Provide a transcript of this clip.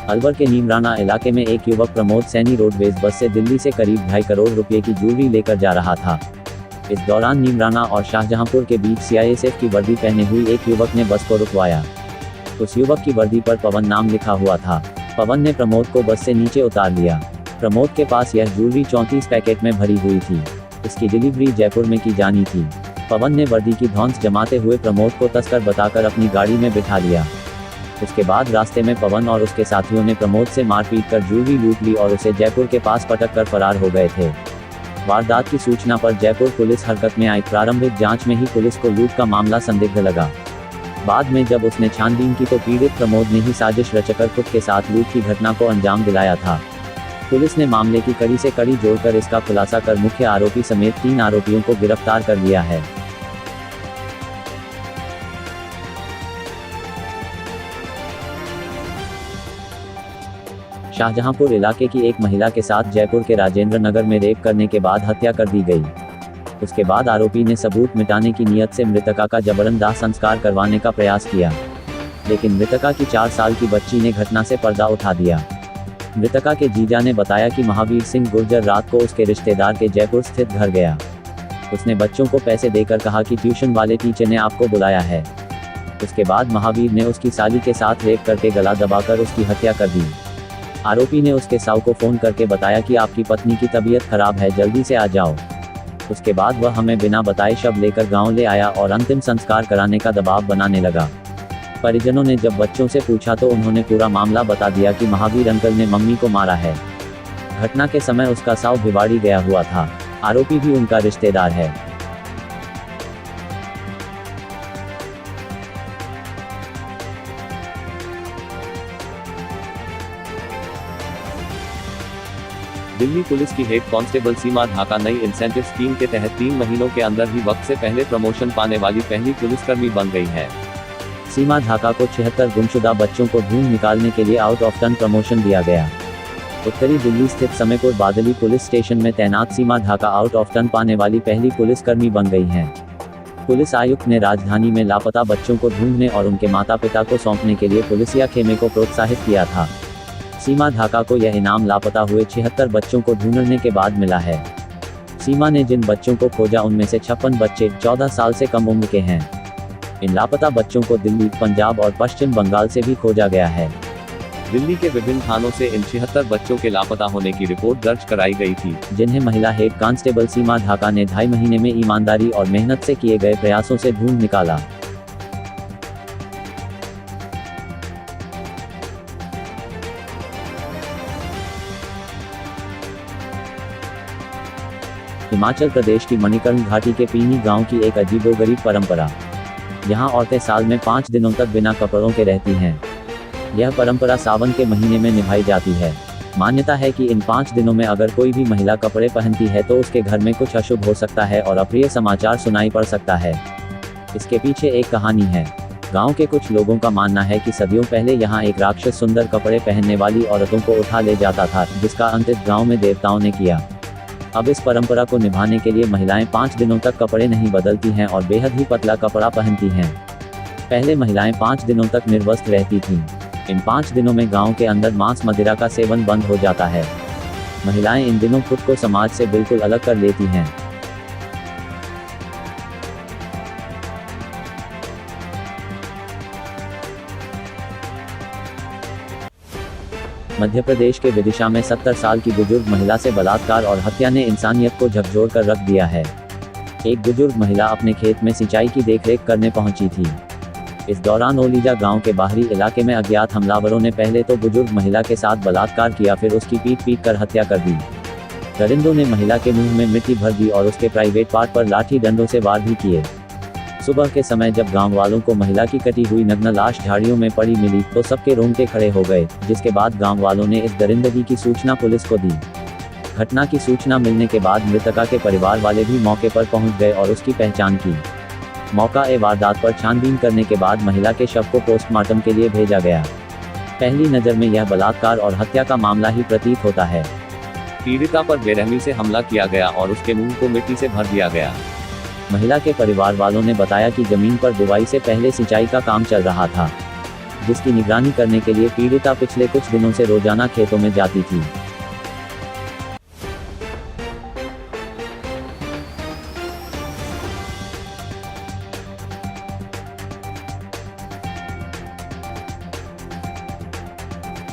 अलवर के नीमराना इलाके में एक युवक प्रमोद सैनी रोडवेज बस से दिल्ली से करीब 2.5 करोड़ रुपए की ज्वेलरी लेकर जा रहा था। इस दौरान नीमराना और शाहजहांपुर के बीच सीआईएसएफ की वर्दी पहने हुई एक युवक ने बस को रुकवाया। उस युवक की वर्दी पर पवन नाम लिखा हुआ था। पवन ने प्रमोद को बस से नीचे उतार लिया। प्रमोद के पास यह ज्वेलरी 34 पैकेट में भरी हुई थी। इसकी डिलीवरी जयपुर में की जानी थी। पवन ने वर्दी की धौंस जमाते हुए प्रमोद को तस्कर बताकर अपनी गाड़ी में बिठा लिया। उसके बाद रास्ते में पवन और उसके साथियों ने प्रमोद से मारपीट कर ज्वेलरी लूट ली और उसे जयपुर के पास पटक कर फरार हो गए थे। वारदात की सूचना पर जयपुर पुलिस हरकत में आई। प्रारंभिक जांच में ही पुलिस को लूट का मामला संदिग्ध लगा। बाद में जब उसने छानबीन की तो पीड़ित प्रमोद ने ही साजिश रचकर खुद के साथ लूट की घटना को अंजाम दिलाया था। पुलिस ने मामले की कड़ी से कड़ी जोड़कर इसका खुलासा कर मुख्य आरोपी समेत 3 आरोपियों को गिरफ्तार कर लिया है। शाहजहांपुर इलाके की एक महिला के साथ जयपुर के राजेंद्र नगर में रेप करने के बाद हत्या कर दी गई। उसके बाद आरोपी ने सबूत मिटाने की नीयत से मृतका का जबरन दाह संस्कार करवाने का प्रयास किया, लेकिन मृतका की 4 साल की बच्ची ने घटना से पर्दा उठा दिया। मृतका के जीजा ने बताया कि महावीर सिंह गुर्जर रात को उसके रिश्तेदार के जयपुर स्थित घर गया। उसने बच्चों को पैसे देकर कहा कि ट्यूशन वाले टीचर ने आपको बुलाया है। उसके बाद महावीर ने उसकी साली के साथ रेप करके गला दबाकर उसकी हत्या कर दी। आरोपी ने उसके साऊ को फोन करके बताया कि आपकी पत्नी की तबीयत खराब है, जल्दी से आ जाओ। उसके बाद वह हमें बिना बताए शव लेकर गांव ले आया और अंतिम संस्कार कराने का दबाव बनाने लगा। परिजनों ने जब बच्चों से पूछा तो उन्होंने पूरा मामला बता दिया कि महावीर अंकल ने मम्मी को मारा है। घटना के समय उसका साऊ भिवाड़ी गया हुआ था। आरोपी भी उनका रिश्तेदार है। दिल्ली पुलिस की हेड कांस्टेबल सीमा ढाका नई इंसेंटिव स्कीम के तहत 3 महीनों के अंदर ही वक्त से पहले प्रमोशन पाने वाली पहली पुलिसकर्मी बन गई है। सीमा ढाका को 76 गुमशुदा बच्चों को ढूंढ निकालने के लिए आउट ऑफ टर्न प्रमोशन दिया गया। उत्तरी दिल्ली स्थित समयपुर बादली पुलिस स्टेशन में तैनात सीमा ढाका आउट ऑफ टर्न पाने वाली पहली पुलिसकर्मी बन गई हैं। पुलिस आयुक्त ने राजधानी में लापता बच्चों को ढूंढने और उनके माता पिता को सौंपने के लिए पुलिसिया खेमे को प्रोत्साहित किया था। सीमा ढाका को यह इनाम लापता हुए 76 बच्चों को ढूंढने के बाद मिला है। सीमा ने जिन बच्चों को खोजा उनमें से 56 बच्चे 14 साल से कम उम्र के हैं। इन लापता बच्चों को दिल्ली, पंजाब और पश्चिम बंगाल से भी खोजा गया है। दिल्ली के विभिन्न थानों से इन 76 बच्चों के लापता होने की रिपोर्ट दर्ज कराई गई थी, जिन्हें महिला हेड कांस्टेबल सीमा ढाका ने 2.5 महीने में ईमानदारी और मेहनत से किए गए प्रयासों से ढूंढ निकाला। हिमाचल प्रदेश की मणिकर्ण घाटी के पीनी गांव की एक अजीबोगरीब परंपरा। यहाँ औरतें साल में 5 दिनों तक बिना कपड़ों के रहती हैं। यह परंपरा सावन के महीने में निभाई जाती है। मान्यता है कि इन 5 दिनों में अगर कोई भी महिला कपड़े पहनती है तो उसके घर में कुछ अशुभ हो सकता है और अप्रिय समाचार सुनाई पड़ सकता है। इसके पीछे एक कहानी है। गांव के कुछ लोगों का मानना है कि सदियों पहले यहाँ एक राक्षस सुंदर कपड़े पहनने वाली औरतों को उठा ले जाता था, जिसका अंत इस गाँव में देवताओं ने किया। अब इस परंपरा को निभाने के लिए महिलाएं 5 दिनों तक कपड़े नहीं बदलती हैं और बेहद ही पतला कपड़ा पहनती हैं। पहले महिलाएं 5 दिनों तक निर्वस्त्र रहती थीं। इन 5 दिनों में गांव के अंदर मांस मदिरा का सेवन बंद हो जाता है। महिलाएं इन दिनों खुद को समाज से बिल्कुल अलग कर लेती हैं। मध्य प्रदेश के विदिशा में 70 साल की बुजुर्ग महिला से बलात्कार और हत्या ने इंसानियत को झकझोर कर रख दिया है। एक बुजुर्ग महिला अपने खेत में सिंचाई की देखरेख करने पहुंची थी। इस दौरान ओलीजा गांव के बाहरी इलाके में अज्ञात हमलावरों ने पहले तो बुजुर्ग महिला के साथ बलात्कार किया, फिर उसकी पीट कर हत्या कर दी। दरिंदों ने महिला के मुंह में मिट्टी भर दी और उसके प्राइवेट पार्ट पर लाठी डंडों से वार भी किए। सुबह के समय जब गांव वालों को महिला की कटी हुई नग्न लाश झाड़ियों में पड़ी मिली तो सबके रोंगटे खड़े हो गए, जिसके बाद गांव वालों ने इस दरिंदगी की सूचना पुलिस को दी। घटना की सूचना मिलने के बाद मृतका के परिवार वाले भी मौके पर पहुंच गए और उसकी पहचान की। मौका वारदात पर छानबीन करने के बाद महिला के शव को पोस्टमार्टम के लिए भेजा गया। पहली नज़र में यह बलात्कार और हत्या का मामला ही प्रतीत होता है। पीड़िता पर बेरहमी से हमला किया गया और उसके मुंह को मिट्टी से भर दिया गया। महिला के परिवार वालों ने बताया कि जमीन पर बुवाई से पहले सिंचाई का काम चल रहा था। जिसकी निगरानी करने के लिए पीड़िता पिछले कुछ दिनों से रोजाना खेतों में जाती थी।